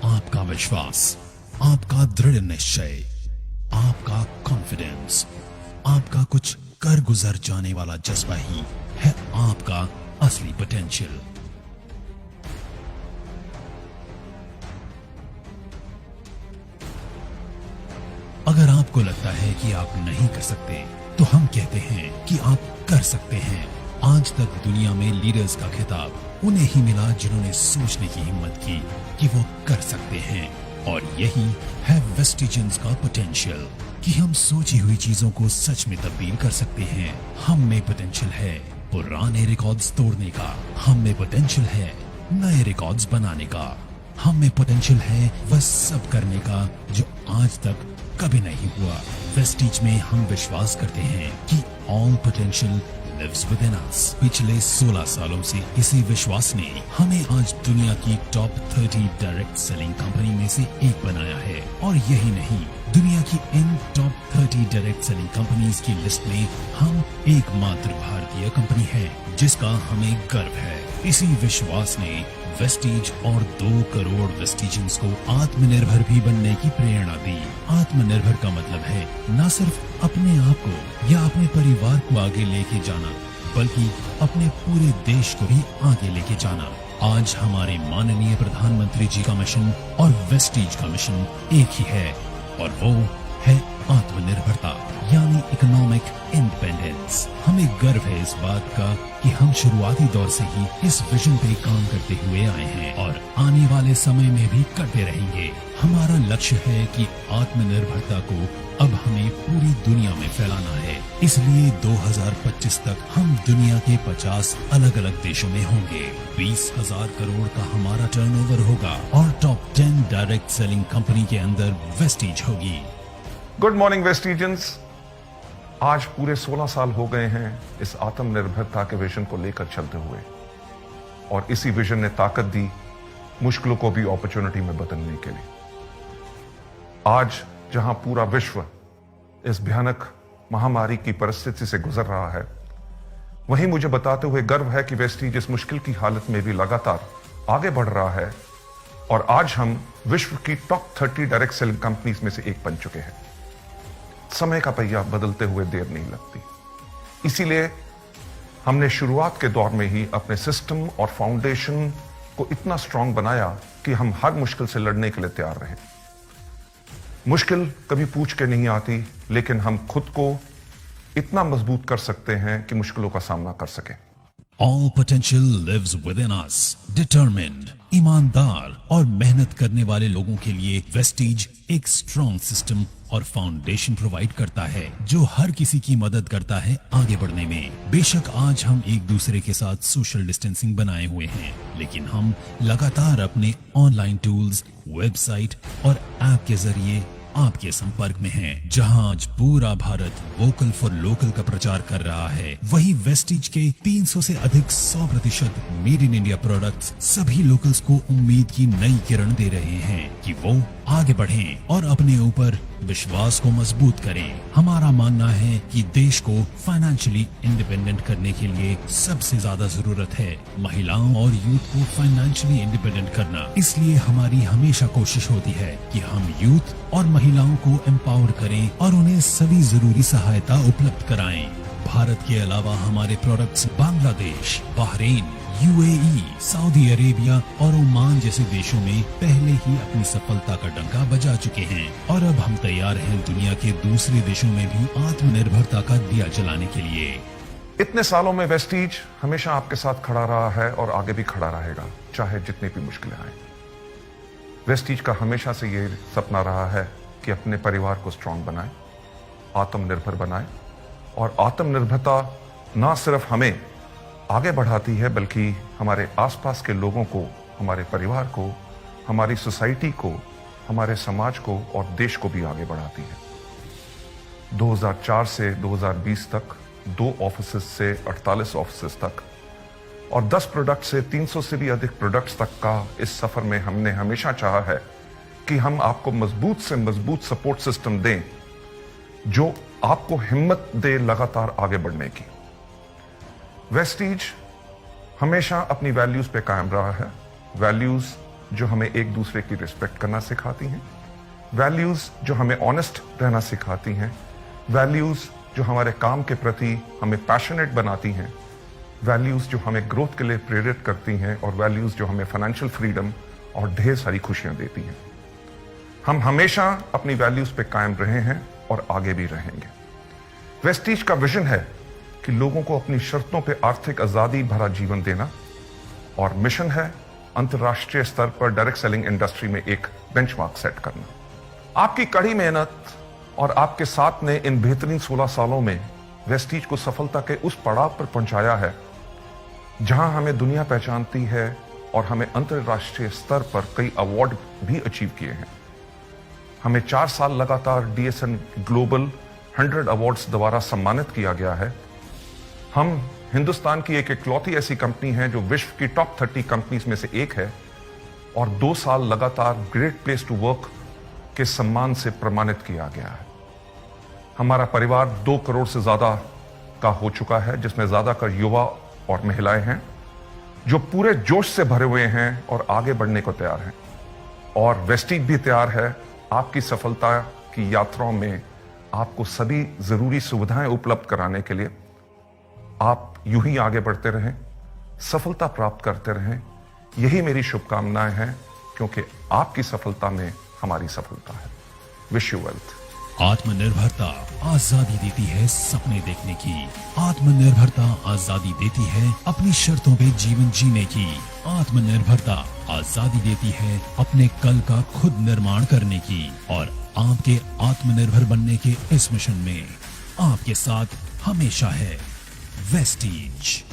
आपका विश्वास, आपका दृढ़ निश्चय, आपका कॉन्फिडेंस, आपका कुछ कर गुजर जाने वाला जज्बा ही है आपका असली पोटेंशियल। अगर आपको लगता है कि आप नहीं कर सकते, तो हम कहते हैं कि आप कर सकते हैं। आज तक दुनिया में लीडर्स का खिताब उन्हें ही मिला जिन्होंने सोचने की हिम्मत की कि वो कर सकते हैं। और यही है वेस्टिजियंस का पोटेंशियल, कि हम सोची हुई चीजों को सच में तब्दील कर सकते हैं। हम में पोटेंशियल है पुराने रिकॉर्ड्स तोड़ने का, हम में पोटेंशियल है नए रिकॉर्ड्स बनाने का, हम में पोटेंशियल है वह सब करने का जो आज तक कभी नहीं हुआ। वेस्टीज में हम विश्वास करते हैं कि all potential lives within us. पिछले 16 सालों से इसी विश्वास ने हमें आज दुनिया की टॉप 30 डायरेक्ट सेलिंग कंपनी में से एक बनाया है। और यही नहीं, दुनिया की इन टॉप 30 डायरेक्ट सेलिंग कंपनीज की लिस्ट में हम एकमात्र भारतीय कंपनी है जिसका हमें गर्व है। इसी विश्वास ने वेस्टीज और 2 करोड़ वेस्टिजियंस को आत्मनिर्भर भी बनने की प्रेरणा दी। आत्मनिर्भर का मतलब है न सिर्फ अपने आप को या अपने परिवार को आगे लेके जाना, बल्कि अपने पूरे देश को भी आगे लेके जाना। आज हमारे माननीय प्रधानमंत्री जी का मिशन और वेस्टीज का मिशन एक ही है, और वो है आत्मनिर्भरता, यानी इकोनॉमिक इंडिपेंडेंस। हमें गर्व है इस बात का कि हम शुरुआती दौर से ही इस विजन पे काम करते हुए आए हैं और आने वाले समय में भी करते रहेंगे। हमारा लक्ष्य है कि आत्मनिर्भरता को अब हमें पूरी दुनिया में फैलाना है। इसलिए 2025 तक हम दुनिया के 50 अलग अलग देशों में होंगे। 20,000 करोड़ का हमारा टर्नओवर होगा और टॉप 10 डायरेक्ट सेलिंग कंपनी के अंदर वेस्टीज होगी। Good morning Vestigians. आज पूरे 16 साल हो गए हैं इस आत्मनिर्भरता के विजन को लेकर चलते हुए, और इसी विजन ने ताकत दी मुश्किलों को भी अपॉर्चुनिटी में बदलने के लिए। आज जहां पूरा विश्व इस भयानक महामारी की परिस्थिति से गुजर रहा है, वहीं मुझे बताते हुए गर्व है कि वेस्टीज इस मुश्किल की हालत में भी लगातार आगे बढ़ रहा है, और आज हम विश्व की टॉप 30 डायरेक्ट सेलिंग कंपनीज में से एक बन चुके हैं। समय का पहिया बदलते हुए देर नहीं लगती, इसीलिए हमने शुरुआत के दौर में ही अपने सिस्टम और फाउंडेशन को इतना स्ट्रांग बनाया कि हम हर मुश्किल से लड़ने के लिए तैयार रहे। मुश्किल कभी पूछ के नहीं आती, लेकिन हम खुद को इतना मजबूत कर सकते हैं कि मुश्किलों का सामना कर सकें। All potential lives within us. Determined, ईमानदार और मेहनत करने वाले लोगों के लिए वेस्टीज एक स्ट्रॉन्ग सिस्टम और फाउंडेशन प्रोवाइड करता है जो हर किसी की मदद करता है आगे बढ़ने में। बेशक आज हम एक दूसरे के साथ सोशल डिस्टेंसिंग बनाए हुए हैं, लेकिन हम लगातार अपने ऑनलाइन टूल्स, वेबसाइट और ऐप के जरिए आपके संपर्क में हैं। जहां आज पूरा भारत वोकल फॉर लोकल का प्रचार कर रहा है, वही वेस्टीज के 300 से अधिक 100% मेड इन इंडिया प्रोडक्ट्स सभी लोकल्स को उम्मीद की नई किरण दे रहे हैं कि वो आगे बढ़ें और अपने ऊपर विश्वास को मजबूत करें। हमारा मानना है कि देश को फाइनेंशियली इंडिपेंडेंट करने के लिए सबसे ज्यादा जरूरत है महिलाओं और यूथ को फाइनेंशियली इंडिपेंडेंट करना। इसलिए हमारी हमेशा कोशिश होती है कि हम यूथ और महिलाओं को एम्पावर करें और उन्हें सभी जरूरी सहायता उपलब्ध कराएं। भारत के अलावा हमारे products Bangladesh, Bahrain, UAE, Saudi Arabia और ओमान जैसे देशों में पहले ही अपनी सफलता का डंका बजा चुके हैं, और अब हम तैयार हैं दुनिया के दूसरे देशों में भी आत्मनिर्भरता का दिया जलाने के लिए। इतने सालों में वेस्टीज हमेशा आपके साथ खड़ा रहा है और आगे भी खड़ा रहेगा, चाहे जितनी भी मुश्किलें आए। वेस्टीज का हमेशा से ये सपना रहा है कि अपने परिवार को स्ट्रांग बनाए, आत्मनिर्भर बनाए, और आत्मनिर्भरता ना सिर्फ हमें आगे बढ़ाती है बल्कि हमारे आसपास के लोगों को, हमारे परिवार को, हमारी सोसाइटी को, हमारे समाज को और देश को भी आगे बढ़ाती है। 2004 से 2020 तक 2 ऑफिसेस से 48 ऑफिसेस तक और 10 प्रोडक्ट से 300 से भी अधिक प्रोडक्ट्स तक का इस सफर में हमने हमेशा चाहा है कि हम आपको मजबूत से मजबूत सपोर्ट सिस्टम दें जो आपको हिम्मत दे लगातार आगे बढ़ने की। वेस्टीज हमेशा अपनी वैल्यूज पे कायम रहा है। वैल्यूज जो हमें एक दूसरे की रिस्पेक्ट करना सिखाती हैं, वैल्यूज जो हमें ऑनेस्ट रहना सिखाती हैं, वैल्यूज जो हमारे काम के प्रति हमें पैशनेट बनाती हैं, वैल्यूज जो हमें ग्रोथ के लिए प्रेरित करती हैं और वैल्यूज जो हमें फाइनेंशियल फ्रीडम और ढेर सारी खुशियां देती हैं। हम हमेशा अपनी वैल्यूज पे कायम रहे हैं और आगे भी रहेंगे। वेस्टीज का विजन है कि लोगों को अपनी शर्तों पे आर्थिक आजादी भरा जीवन देना, और मिशन है अंतर्राष्ट्रीय स्तर पर डायरेक्ट सेलिंग इंडस्ट्री में एक बेंचमार्क सेट करना। आपकी कड़ी मेहनत और आपके साथ ने इन बेहतरीन 16 सालों में वेस्टीज को सफलता के उस पड़ाव पर पहुंचाया है जहां हमें दुनिया पहचानती है और हमें अंतर्राष्ट्रीय स्तर पर कई अवार्ड भी अचीव किए हैं। हमें 4 साल लगातार DSN ग्लोबल 100 अवार्ड्स द्वारा सम्मानित किया गया है। हम हिंदुस्तान की एक इकलौती ऐसी कंपनी है जो विश्व की टॉप 30 कंपनीज में से एक है, और 2 साल लगातार ग्रेट प्लेस टू वर्क के सम्मान से प्रमाणित किया गया है। हमारा परिवार 2 करोड़ से ज्यादा का हो चुका है, जिसमें ज्यादातर युवा और महिलाएं हैं जो पूरे जोश से भरे हुए हैं और आगे बढ़ने को तैयार हैं। और वेस्टीज भी तैयार है आपकी सफलता की यात्राओं में आपको सभी जरूरी सुविधाएं उपलब्ध कराने के लिए। आप यूं ही आगे बढ़ते रहें, सफलता प्राप्त करते रहें, यही मेरी शुभकामनाएं हैं, क्योंकि आपकी सफलता में हमारी सफलता है। Wish you wealth. आत्मनिर्भरता आजादी देती है सपने देखने की। आत्मनिर्भरता आजादी देती है अपनी शर्तों पे जीवन जीने की। आत्मनिर्भरता आजादी देती है अपने कल का खुद निर्माण करने की। और आपके आत्मनिर्भर बनने के इस मिशन में आपके साथ हमेशा है वेस्टीज।